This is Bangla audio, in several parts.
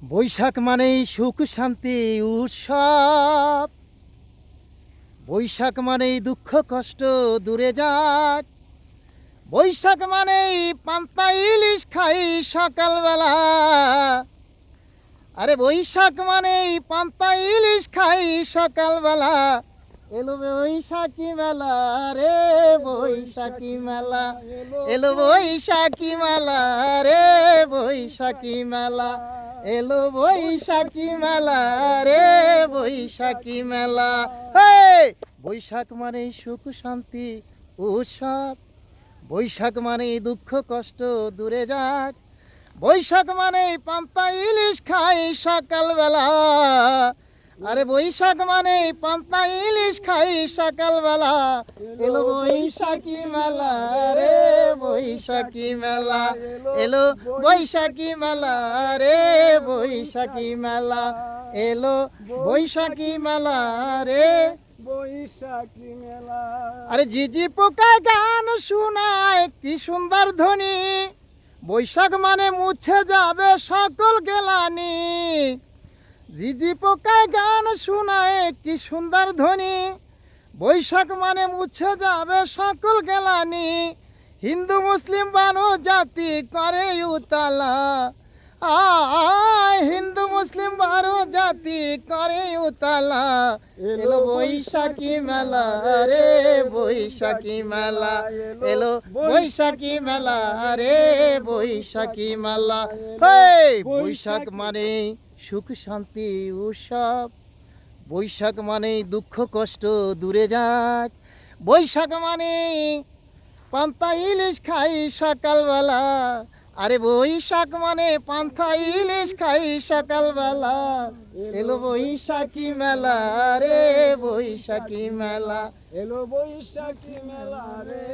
বৈশাখ মানেই সুখ শান্তি উৎসব। বৈশাখ মানেই দুঃখ কষ্ট দূরে যাক। বৈশাখ মানেই পান্তা ইলিশ খাই সকালবেলা। আরে বৈশাখ মানেই পান্তা ইলিশ খাই সকালবেলা। এলো বৈশাখী মেলা রে বৈশাখী মেলা। এলো বৈশাখী মেলা রে বৈশাখী মেলা। এলো বৈশাখী মেলা রে বৈশাখী মেলা। হে, বৈশাখ মানে সুখ শান্তি উৎসব। বৈশাখ মানে দুঃখ কষ্ট দূরে যাক। বৈশাখ মানে পান্তা ইলিশ খাই সকালবেলা। আরে বৈশাখ মানে পান্তা ইলিশ খাই সকালবেলা। এলো বৈশাখী মেলা রে বৈশাখী মেলা। এলো বৈশাখী মেলা রে বৈশাখী মেলা। এলো বৈশাখী মেলা রে বৈশাখী মেলা। আরে ঝিঝি পোকায় গান শোনায় কি সুন্দর ধ্বনি। বৈশাখ মানে মুছে যাবে সকল গেলানি। ঝিঝি পোকায় গান শোনায় কি সুন্দর ধ্বনি। বৈশাখ মানে মুছে যাবে সকল গেলানি। হিন্দু মুসলিম বানো জাতি করে উতালা। হিন্দু মুসলিম বারো জাতি করে উতালা। এলো বৈশাখী মেলা রে বৈশাখী মেলা। এলো বৈশাখী মেলা রে বৈশাখী মেলা। হে, বৈশাখ মানে সুখ শান্তি উৎসব। বৈশাখ মানে দুঃখ কষ্ট দূরে যাক। বৈশাখ মানে পান্তা ইলিশ খাই সকালবেলা। আরে বৈশাখ মানে পান্তা ইলিশ খাই সকালবেলা। এলো বৈশাখী মেলা রে বৈশাখী মেলা। এলো বৈশাখী মেলা রে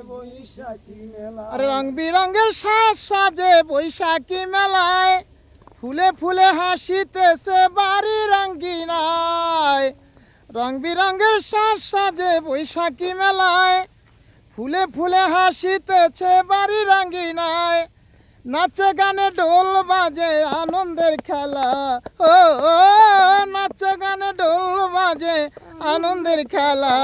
বৈশাখী মেলা। আরে রং বিরঙের সাজ সাজে বৈশাখী মেলায়। ফুলে ফুলে হাসিতেছে বাড়ি রঙ্গিনায়। রং বিরঙের সাজ সাজে বৈশাখী মেলায়। ফুলে ফুলে হাসিতেছে বাড়ি রঙ্গিনায়। নাচে গানে ঢোল বাজে আনন্দের খেলা। ও নাচে গানে ঢোল বাজে আনন্দের খেলা।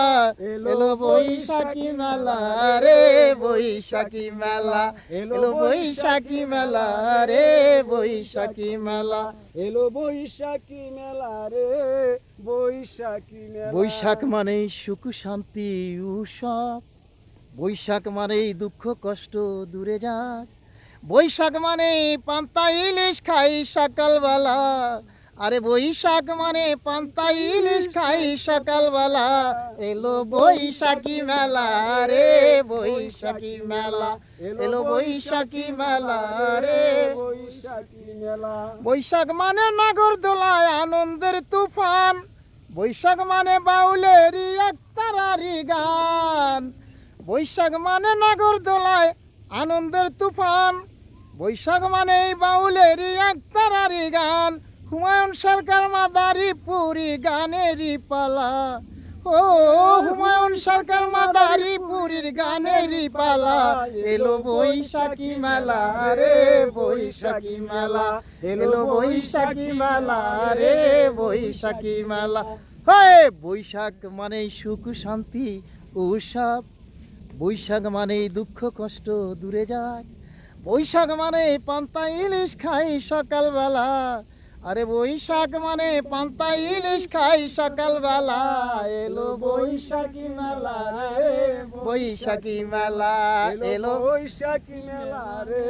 এলো বৈশাখী মেলা রে বৈশাখী মেলা। এলো বৈশাখী মেলা রে বৈশাখী মেলা। এলো বৈশাখী মেলা রে বৈশাখী মেলা। বৈশাখ মানেই সুখ শান্তি উৎসব। বৈশাখ মানেই দুঃখ কষ্ট দূরে যাক। বৈশাখ মানে পান্তা ইলিশ খাই সকালবেলা। আরে বৈশাখ মানে পান্তা ইলিশ খাই সকালবেলা। এলো বৈশাখী মেলা রে বৈশাখী মেলা। এলো বৈশাখী মেলা রে বৈশাখী মেলা। বৈশাখ মানে নাগর দোলায় আনন্দের তুফান। বৈশাখ মানে বাউলেরই একতারারি গান। বৈশাখ মানে নাগর দোলায় আনন্দের তুফান। বৈশাখ মানে বাউলেরই একতারারি গান। হুমায়ুন সরকার মাদারি পুরী গানেরই পালা। ও হুমায়ুন সরকার মাদারি পুরীর গানেরই পালা। এলো বৈশাখী মেলা রে বৈশাখী মেলা। এলো বৈশাখী মেলা রে বৈশাখী মেলা। হে, বৈশাখ মানে সুখ শান্তি উৎসব। বৈশাখ মানে দুঃখ কষ্ট দূরে যাক। বৈশাখ মানে পান্তা ইলিশ খাই সকালবেলা। আরে বৈশাখ মানে পান্তা ইলিশ খাই সকালবেলা। এলো বৈশাখী মেলা রে বৈশাখী মেলা। এলো বৈশাখী মেলা রে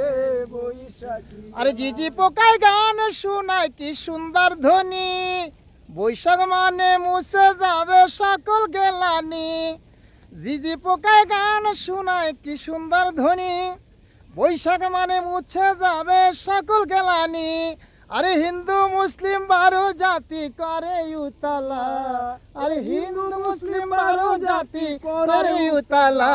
বৈশাখী। আরে ঝিঝি পোকায় গান শোনায় কি সুন্দর ধ্বনি। বৈশাখ মানে মুছে যাবে সকল গেলানি। ঝিঝি পোকায় গান শোনায় কি সুন্দর ধ্বনি। বৈশাখ মানে মুছে যাবে সকল গেলানি। আরে হিন্দু মুসলিম বারো জাতি করে উতালা। আরে হিন্দু মুসলিম বারো জাতি করে উতালা।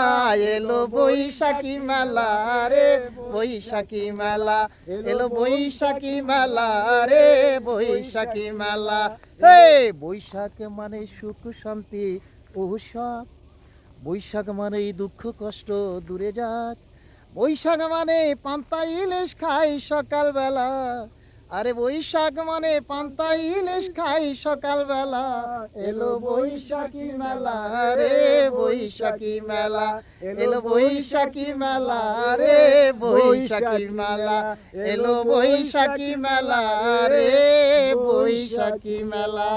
এলো বৈশাখী মেলা রে বৈশাখী মেলা। এলো বৈশাখী মেলা রে বৈশাখী মেলা। হে, বৈশাখ মানে সুখ শান্তি উৎসব। বৈশাখ মানে দুঃখ কষ্ট দূরে যাক। বৈশাখ মানে পান্তা ইলিশ খাই সকালবেলা। আরে বৈশাখ মানে পান্তা ইলিশ খাই সকালবেলা, এলো বৈশাখী মেলা রে বৈশাখী মেলা, এলো বৈশাখী মেলা রে বৈশাখী মেলা, এলো বৈশাখী মেলা রে বৈশাখী মেলা।